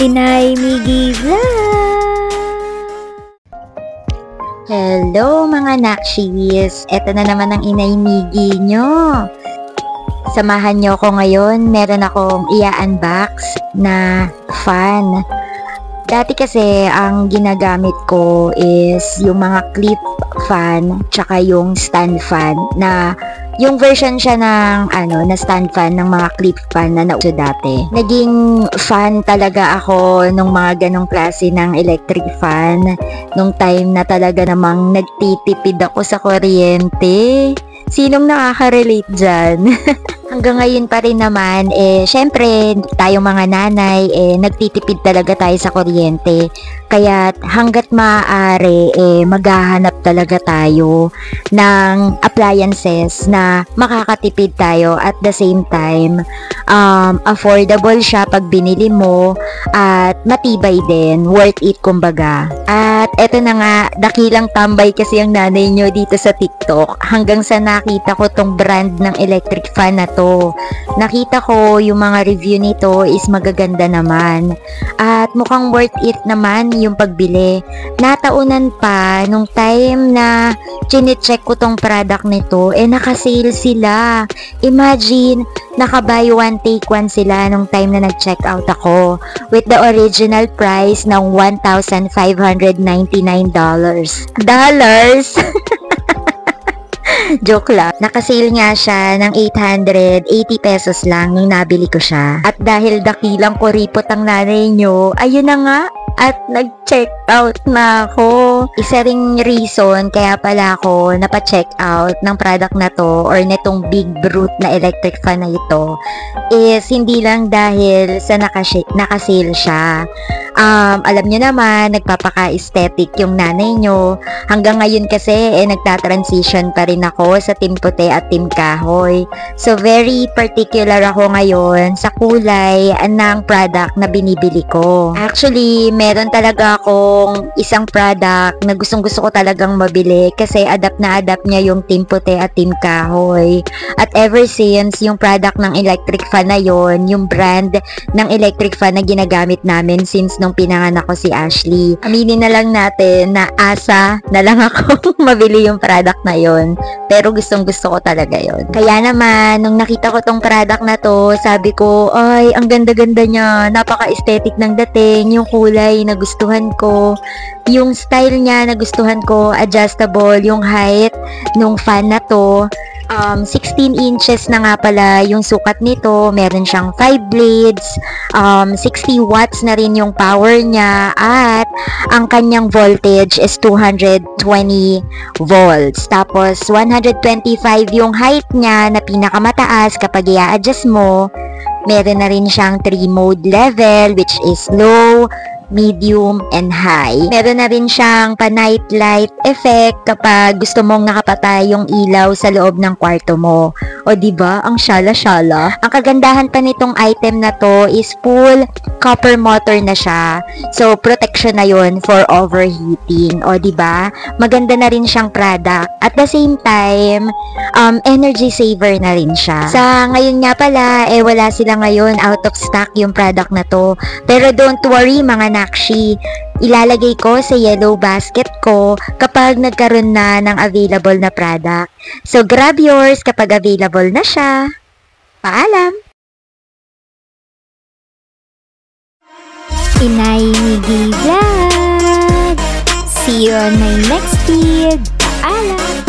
Inay Miggy Vlog! Hello mga nakshis! Eto na naman ang Inay Miggy nyo. Samahan nyo ko ngayon. Meron akong i-unbox na fan. Dati kasi ang ginagamit ko is yung mga clip fan tsaka yung stand fan na yung version siya ng na stand fan ng mga clip fan na nauso dati. Naging fan talaga ako nung mga ganong klase ng electric fan nung time na talaga namang nagtitipid ako sa kuryente. Sinong nakaka-relate dyan? Hanggang ngayon pa rin naman, syempre, tayong mga nanay, nagtitipid talaga tayo sa kuryente. Kaya hanggat maaari, maghahanap talaga tayo ng appliances na makakatipid tayo at the same time, affordable siya pag binili mo at matibay din, worth it kumbaga. At eto na nga, dakilang tambay kasi ang nanay nyo dito sa TikTok hanggang sa nakita ko tong brand ng electric fan na to. Nakita ko yung mga review nito is magaganda naman. At mukhang worth it naman yung pagbili. Nataunan pa nung time na chine-check ko tong product nito, naka-sale sila. Imagine, naka-buy one take one sila nung time na nag-check out ako with the original price ng $1,599. Joke lang. Naka-sale nga siya ng 880 pesos lang nung nabili ko siya. At dahil dakilang kuripot ang nanay nyo, ayun na nga, at nag-check out na ako. Isa ring reason kaya pala ako napa-check out ng product na to or netong big brute na electric fan na ito is hindi lang dahil sa naka-sale siya. Alam nyo naman, nagpapaka-aesthetic yung nanay nyo. Hanggang ngayon kasi, nagta-transition pa rin ako sa team puti at team kahoy. So, very particular ako ngayon sa kulay ng product na binibili ko. Actually, meron talaga akong isang product na gustong-gusto ko talagang mabili kasi adapt na adapt niya yung team puti at team kahoy. At ever since, yung product ng electric fan na yon, yung brand ng electric fan na ginagamit namin since nung pinanganak ko si Ashley. Aminin na lang natin na asa na lang ako mabili yung product na yon. Pero gustong gusto ko talaga yon. Kaya naman, nung nakita ko tong product na to, sabi ko, ay, ang ganda-ganda niya. Napaka-aesthetic ng dating. Yung kulay nagustuhan ko. Yung style niya nagustuhan ko. Adjustable. Yung height nung fan na to. 16 inches na nga pala yung sukat nito. Meron siyang 5 blades, 60 watts na rin yung power niya, at ang kanyang voltage is 220 volts. Tapos 125 yung height niya na pinakamataas kapag i-adjust mo. Meron na rin siyang 3 mode level, which is low, medium, and high. Meron na rin siyang pa-night light effect kapag gusto mong nakapatay yung ilaw sa loob ng kwarto mo. O diba, ang syala-syala. Ang kagandahan pa nitong item na to is full copper motor na siya. So, protection na yun for overheating. O diba, maganda na rin siyang product. At the same time, energy saver na rin siya. Sa ngayon nga pala, wala sila ngayon, out of stock yung product na to. Pero don't worry mga nakshi, ilalagay ko sa yellow basket ko kapag nagkaroon na ng available na product. So, grab yours kapag available na siya. Paalam! Inay Miggy Vlog! See you on my next feed! Paalam!